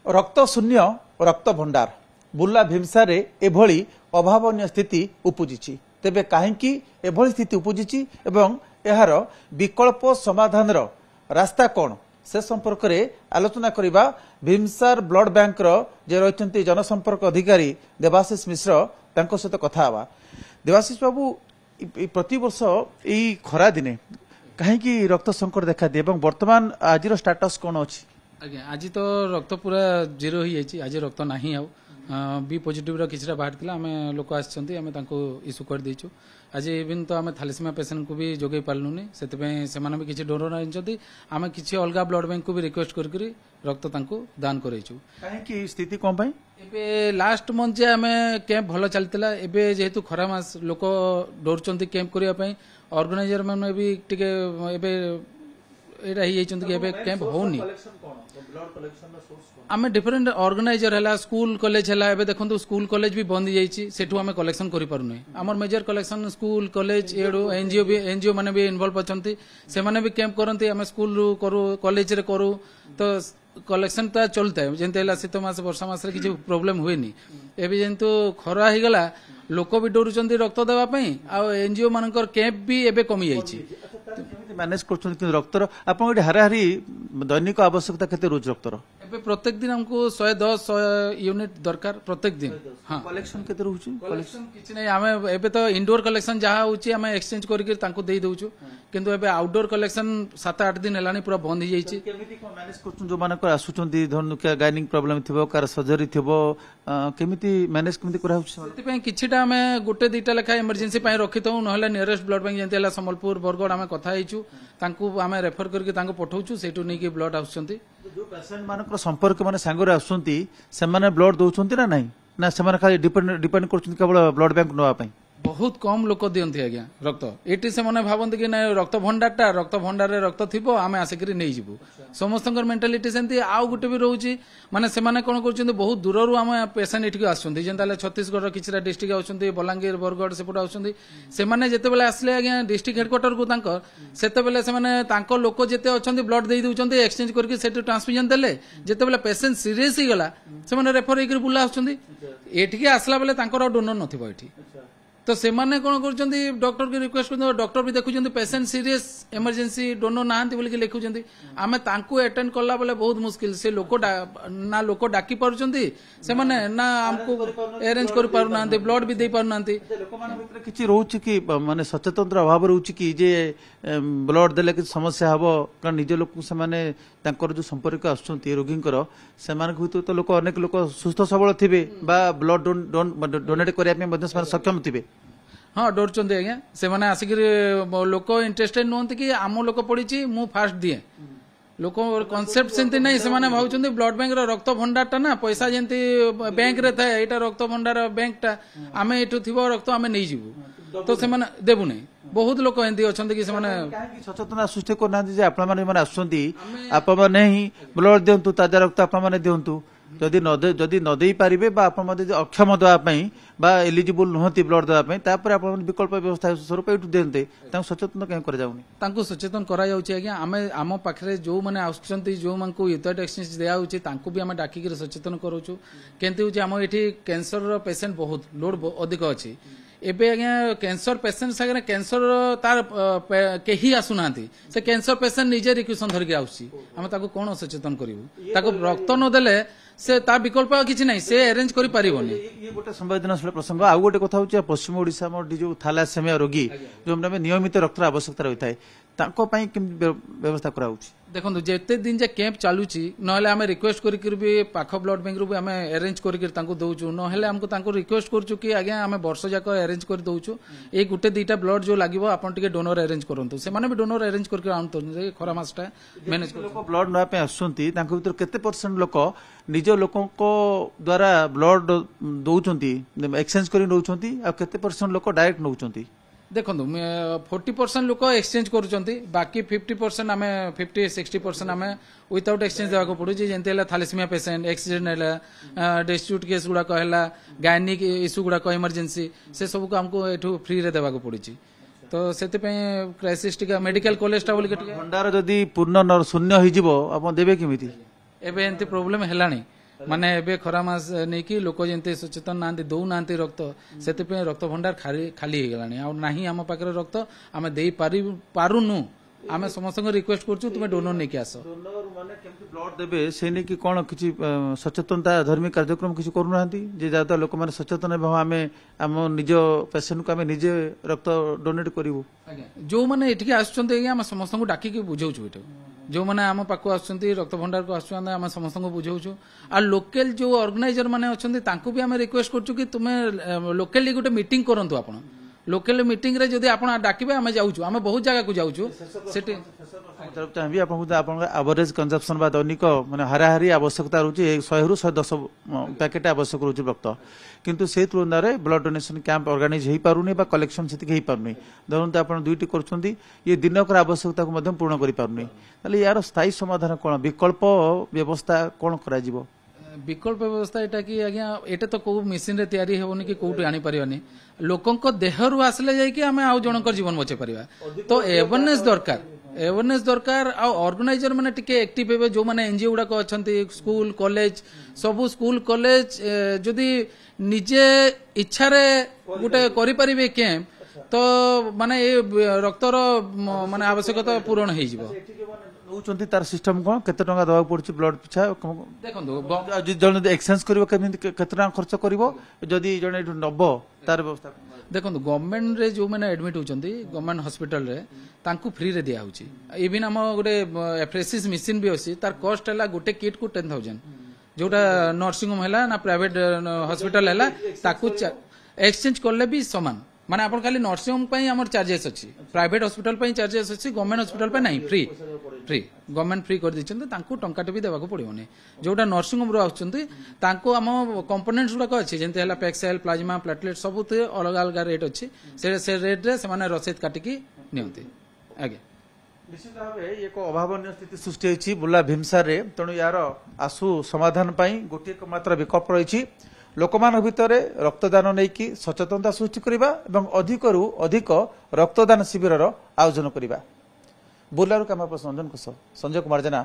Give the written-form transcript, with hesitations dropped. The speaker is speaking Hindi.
रक्त शून्य रक्त भंडार बुर्ला भीमसार एभली अभावन स्थिति उपजिछि तेबे काहेकि एभली स्थिति उपजिछि एवं एहार विकल्प समाधान रास्ता कौन से संपर्क में आलोचना करबा भीमसार ब्लड बैंक जे रही जनसंपर्क अधिकारी देवाशीष मिश्र तांको सहित कथा हवा। देवाशीष बाबू प्रति वर्ष यही खरा दिने कहीं रक्त संकट देखा दिए वर्तमान आज स्टाटस कौन अच्छी? आज्ञा आज तो रक्त पूरा जीरो ही जाइए आज रक्त नाही आउ बी पॉजिटिव किसी बाहर आम लोक आम इश्यू कर देचु आज इवन तो आम थैलेसेमिया पेसेंट को भी जोगे पार्लुनि से भी किसी डोनर आनी आम किसी अलग ब्लड बैंक को भी रिक्वेस्ट कर रक्त दान करेचु। कहीं स्थिति कौन पाई एबे लास्ट मंथ जे आम कैंप भल चलता एबे जेहेतु खरा मास लोक डोर कैंप करने ऑर्गेनाइजर मैंने भी टिके एबे एटा ही कैंप होनी आम डिफरेंट ऑर्गेनाइजर है स्कूल कॉलेज है एबे देखो स्कूल कॉलेज भी बंद जाइए सेठू आम कलेक्शन करि पारुने आमर major collection school college NGO माने भी इन्वॉल्व अछंती से माने भी कैंप करंती आम स्कूल रू करू कॉलेज रे करू तो कलेक्शन ता चलता है जेंते शीत मास वर्षा मास किसी प्रोब्लेम हुए एबे जेंतु खरा ही गला लोक भी डरुचंती रक्त देवा पई आ एनजीओ मानकर कैंप भी एबे कमी जाइए मैनेज कर रक्तर आप हाराहारी दैनिक आवश्यकता केते रोज रक्तर एबे प्रत्येक दिन हमको 110 यूनिट दरकार प्रत्येक दिन। हाँ कलेक्शन केते रहउची कलेक्शन किछि नै आमे एबे तो इंडोर कलेक्शन जहा होची आमे एक्सचेंज करके तांको देई दउछु किंतु एबे आउटडोर कलेक्शन 7-8 दिन हेलानी पूरा बंद हो जाइए केमिति को मैनेज करछन जो मानकर आसुचंती धरनु के गाइनिंग प्रॉब्लम थिबो कार सर्जरी थिबो केमिति मैनेज केमिति करा होची सेति पय किछिटा आमे गोटे दुईटा लेखा इमरजेंसी पय रखितौ नहले नियरेस्ट ब्लड बैंक जेंते हला संबलपुर बरगड़ आमे कथा हिचु तांको आमे रेफर करके तांको पठौछु सेटु नै कि ब्लड आउछंती जो पेशेंट मानकर संपर्क माने सांगरे आसुचंती से माने ब्लड दउचंती ना नाही ना से माने खाली डिपेंड करछंती केवल ब्लड बैंक नवा पय बहुत कम लोक दियंती आज्ञा रक्त एटी से मने भावंती कि ना रक्त भंडार रे रक्त थिबो आमे आसिकरी नै जिवु समस्तकर मेंटालिटी सेंती आउ गुटे भी रहउची माने से माने कोन करछंती बहुत दूर रु आमे पेशेंट एठी आछंती जेंताले छत्तीसगढ़ रो किछरा डिस्ट्रिक्ट आछंती बलांगीर बरगड़ सेपट आछंती से माने जेते बेले आसले आज्ञा डिस्ट्रिक्ट हेडक्वार्टर को तांकर सेते बेले से माने तांको लोक जेते अछंती ब्लड देई दउचंती एक्सचेंज करके सेट ट्रांसफ्यूजन देले जेते बेले पेशेंट सीरियस ही गला से माने रेफर हेकर बुला आछंती एठी के आसला बेले तांकर डोनर नथिबो एठी तो से माने कोन करछंती डॉक्टर के रिक्वेस्ट कर डॉक्टर भी देखुछंती पेशेंट सीरियस इमरजेंसी डोनर नाहंती बोली के लिखुछंती आमे तांको अटेंड करला बेले बहुत मुश्किल से लोक ना लोक डाकी पारुछंती से माने ना हमको अरेंज कर पारु नांती ब्लड भी दे पारु नांती लोक मान भितर किछि रहउछि कि माने सचेतनता अभाव रहउछि कि जे ब्लड देले कि समस्या हबो कारण निज लोक से माने तांकर जो संपर्क आछंती रोगींकर से माने भितर तो लोक अनेक लोक सुस्थ सबल थिबे बा ब्लड डोनेट करिया पे मध्य सक्षम थिबे हाँ डरचंदी आज्ञा से माने आसिक लोक इंटरेस्टेड नुहंती कि आम लोक पड़ी मु फास्ट दिए लोक कॉन्सेप्ट सेंती नहीं से माने भावुचंदी ब्लड बैंक रो रक्त भंडार टा ना पैसा जेंती बैंक रे थाए एटा रक्त भंडार बैंक टा आमे एठु थिबो रक्त आमे नै जिवु तो से माने देबु नै बहुत लोक एंती अछंती कि से माने सचेतना सृष्टि करना जे आपन माने आसुचंती आप माने ही ब्लड देंतु ताजा रक्त आप माने देंतु जदि न दे पारिबे बा आप अक्षम देवाई बा एलिजिबल नुहति ब्लड देवाई तापर आप विकल्प व्यवस्था स्वरूप एटू देते सचेतन कहीं कर जाउनी तांको सचेतन करा जाउची आज्ञा आमे आम पाखरे जो माने आउछंती जो मानकु यूथाइट एक्सचेंज दिया होची तांको भी आमे डाकी के सचेतन करूछु केंति होची आम एठी कैंसर रो पेशेंट बहुत लोड अधिक अछि एबे आज्ञा कैंसर पेशेंट सागरे कैंसर तार केही आसुना से कैंसर पेशेंट निजे रिक्वेशन धरिक आउची आमे ताको कोन सचेतन करिवु ताको रक्त न देले से ता विकल्प किछि नै से अरेंज करि पारिबोनी ये गोटे संवेदनशील प्रसंग आ गोटे कथा होची पश्चिम ओडिसा मोर जो थैलेसेमिया रोगी जो हमने नियमित रक्त आवश्यकता रही थाए ताको पई व्यवस्था करा होची देखो जेते दिन जे कैंप चालूची नहले आमे रिक्वेस्ट करिक भी पाख ब्लड बैंक रु भी आमे अरेंज करिक तांको दउचु नहले हमको तांको रिक्वेस्ट करचु कि आज्ञा आमे वर्ष जाक अरेंज कर दउचु ए गुटे दुईटा ब्लड जो लागिवो आपन टिके डोनर अरेंज करंतु से माने भी डोनर अरेंज करके आनतो जे खरा मासटा मैनेज कर लोक ब्लड नवा पे आसुंती तांको भीतर केते परसेंट लोक निज लोकों को द्वारा ब्लड दउचंती एक्सचेंज करि दउचंती आ केते परसेंट लोक डायरेक्ट नउचंती देखो 40% लोक एक्सचेंज करुचंती बाकी 50% आमे 50-60% आमे विदाउट एक्सचेंज देवा को पड़ू जेंते हला थैलेसेमिया पेशेंट एक्सीडेंट हला डिस्ट्यूट केस गुडा कहला गायनिक इश्यू गुडा को इमरजेंसी से सब को हमको एठू फ्री रे देवा को पड़ी तो सेते पे क्राइसिस टिका मेडिकल कॉलेज टा बोली भंडार जदी पूर्ण शून्य होई जिवो आपण देबे केमिति एबे एंती प्रॉब्लम हेलानी ମାନେ ଏବେ ଖରା ମାସ ନେଇକି ଲୋକ ଯେମିତି ସଚେତନ ନାହାନ୍ତି ଦଉନାହାନ୍ତି ରକ୍ତ ସେଥିପାଇଁ ରକ୍ତ ଭଣ୍ଡାର ଖାଲି ହେଇଗଲାଣି ଆଉ ନାହିଁ ଆମ ପାଖରେ ରକ୍ତ ଆମେ ଦେଇ ପାରୁନୁ ଆମେ ସମସ୍ତଙ୍କୁ ରିକ୍ୱେଷ୍ଟ କରୁଛୁ ତୁମେ ଡୋନର ନେଇକି ଆସ ଡୋନର ମାନେ କେମିତି ବ୍ଲଡ ଦେବେ ସେ ନେଇକି କଣ କିଛି ସଚେତନତା ଧର୍ମୀ କାର୍ଯ୍ୟକ୍ରମ କିଛି କରୁନାହାନ୍ତି ଯେ ଯାହା ଲୋକମାନେ ସଚେତନ ହେବେ ଆମେ ଆମ ନିଜ ପେସେଣ୍ଟକୁ ଆମେ ନିଜେ ରକ୍ତ ଡୋନେଟ୍ କରିବୁ ଯୋଉମାନେ ଏଠିକି ଆସୁଛନ୍ତି ଆଜ୍ଞା ଆମେ ସମସ୍ତଙ୍କୁ ଡାକିକି ବୁଝାଉଛୁ ଏଠୁ ଯୋଉମାନେ ଆମ ପାଖକୁ ଆସୁଛନ୍ତି ରକ୍ତ ଭଣ୍ଡାରକୁ ଆସୁଛନ୍ତି ଆମେ ସମସ୍ତଙ୍କୁ ବୁଝାଉଛୁ ଆଉ ଲୋକାଲ ଯୋଉ ଅର୍ଗାନାଇଜର ମାନେ ଅଛନ୍ତି ତାଙ୍କୁ ବି ଆମେ ରିକ୍ୱେଷ୍ଟ କରୁଛୁ କି ତୁମେ ଲୋକାଲି ଗୋଟେ ମିଟିଂ କରନ୍ତୁ ଆପଣ ଲୋକାଲ ମିଟିଂ ରେ ଯଦି ଆପଣ ଡାକିବେ ଆମେ ଯାଉଛୁ ଆମେ ବହୁତ ଜାଗାକୁ ଯାଉଛୁ ସେଠି ଚାହିଁବି ଆପଣଙ୍କ ଆଭରେଜ କନଜମ୍ପସନ ବା ଦୈନିକ ମାନେ ହାରାହାରି ଆବଶ୍ୟକତା ରହୁଛି 100 ରୁ 110 ପ୍ୟାକେଟ ଆବଶ୍ୟକ ରହୁଛି ରକ୍ତ କିନ୍ତୁ ସେ ତୁଳନାରେ ବ୍ଲଡ ଡୋନେସନ କ୍ୟାମ୍ପ ଅର୍ଗାନାଇଜ ହେଇପାରୁନି ବା କଲେକ୍ସନ ସେତିକି ହେଇପାରୁନି ଧରନ୍ତୁ ଆପଣ ଦୁଇଟି କରୁଛନ୍ତି ଇଏ ଦିନକର ଆବଶ୍ୟକତାକୁ ମଧ୍ୟ ପୂରଣ କରିପାରୁନି ତାହେଲେ ୟାର ସ୍ଥାୟୀ ସମାଧାନ କ'ଣ ବିକଳ୍ପ ବ୍ୟବସ୍ଥା କ'ଣ କରାଯିବ ବିକଳ୍ପ ବ୍ୟବସ୍ଥା ଏଟା କି ଆଜ୍ଞା ଏଟା ତ କୋଉ ମେସିନ ରେ ତିଆରି ହେବନି କି କୋଉଠୁ ଆଣିପାରିବାନି ଲୋକଙ୍କ ଦେହରୁ ଆସିଲେ ଯାଇକି ଆମେ ଆଉ ଜଣଙ୍କର ଜୀବନ ବଚାଇ ପାରିବା ତ awareness ଦରକାର ଆଉ ଅର୍ଗାନାଇଜର ମାନେ ଟିକେ ଆକ୍ଟିଭ ହେବେ ଯୋଉମାନେ ଏନଜିଓ ଗୁଡାକ ଅଛନ୍ତି ସ୍କୁଲ କଲେଜ ସବୁ ସ୍କୁଲ କଲେଜ ଯଦି ନିଜେ ଇଚ୍ଛାରେ ଗୋଟେ କରିପାରିବେ କ୍ୟାମ୍ପ ତ ମାନେ ଏ ରକ୍ତର ମାନେ ଆବଶ୍ୟକତା ପୂରଣ ହେଇଯିବ ନଉଛନ୍ତି ତାର ସିଷ୍ଟମ କ'ଣ କେତେ ଟଙ୍କା ଦେବାକୁ ପଡୁଛି ବ୍ଲଡ ପିଛା ଦେଖନ୍ତୁ ଜଣେ ଯଦି ଏକ୍ସଚେଞ୍ଜ କରିବ କେମିତି କେତେ ଟଙ୍କା ଖର୍ଚ୍ଚ କରିବ ଯଦି ଜଣେ ଏଠୁ ନବ ତାର ବ୍ୟବସ୍ଥା ଦେଖନ୍ତୁ ଗଭର୍ଣ୍ଣମେଣ୍ଟରେ ଯୋଉମାନେ ଆଡମିଟ୍ ହଉଛନ୍ତି ଗଭର୍ଣ୍ଣମେଣ୍ଟ ହସ୍ପିଟାଲରେ ତାଙ୍କୁ ଫ୍ରିରେ ଦିଆହଉଛି ଇଭିନ୍ ଆମ ଗୋଟେ ଏଫ୍ରେସିସ୍ ମେସିନ୍ ବି ଅଛି ତାର କଷ୍ଟ ହେଲା ଗୋଟେ କିଟ୍ କୁ 10,000 ଯୋଉଟା ନର୍ସିଂ ହୋମ ହେଲା ନା ପ୍ରାଇଭେଟ ହସ୍ପିଟାଲ ହେଲା ତାକୁ ଏକ୍ସଚେଞ୍ଜ କଲେ ବି ସମାନ ମାନେ ଆପଣ ଖାଲି ନର୍ସିଂ ହୋମ ପାଇଁ ଆମର ଚାର୍ଜେସ୍ ଅଛି ପ୍ରାଇଭେଟ ହସ୍ପିଟାଲ ପାଇଁ ଚାର୍ଜେସ୍ ଅଛି ଗଭର୍ଣ୍ଣମେଣ୍ଟ ହସ୍ପିଟାଲ ପାଇଁ ନାହିଁ ଫ୍ରି ଗଭର୍ଣ୍ଣମେଣ୍ଟ ଫ୍ରି କରିଦେଇଛନ୍ତି ତାଙ୍କୁ ଟଙ୍କାଟେ ବି ଦେବାକୁ ପଡିବନି ଯୋଉଟା ନର୍ସିଂ ହୋମରୁ ଆସୁଛନ୍ତି ତାଙ୍କୁ ଆମ କମ୍ପୋନେଣ୍ଟସ୍ ଗୁଡାକ ଅଛି ଯେମିତି ହେଲା ପେକ୍ସେଲ୍ ପ୍ଲାଜମା ପ୍ଲାଟଲେଟ୍ ସବୁଥିରେ ଅଲଗା ଅଲଗା ରେଟ୍ ଅଛି ସେ ରେଟ୍ରେ ସେମାନେ ରସିଦ କାଟିକି ନିଅନ୍ତି ଆଜ୍ଞା ନିଶ୍ଚିତ ଭାବେ ଏକ ଅଭାବନୀୟ ସ୍ଥିତି ସୃଷ୍ଟି ହୋଇଛି ବୁର୍ଲା ଭୀମସାରରେ ତେଣୁ ୟାର ଆଶୁ ସମାଧାନ ପାଇଁ ଗୋଟିଏ ମାତ୍ର ବିକଳ୍ପ ରହିଛି ଲୋକମାନଙ୍କ ଭିତରେ ରକ୍ତଦାନ ନେଇକି ସଚେତନତା ସୃଷ୍ଟି କରିବା ଏବଂ ଅଧିକରୁ ଅଧିକ ରକ୍ତଦାନ ଶିବିରର ଆୟୋଜନ କରିବା ବୁର୍ଲାରୁ କ୍ୟାମେରା ପର୍ସନ ସଞ୍ଜୟ କୁମାର ଜେନା।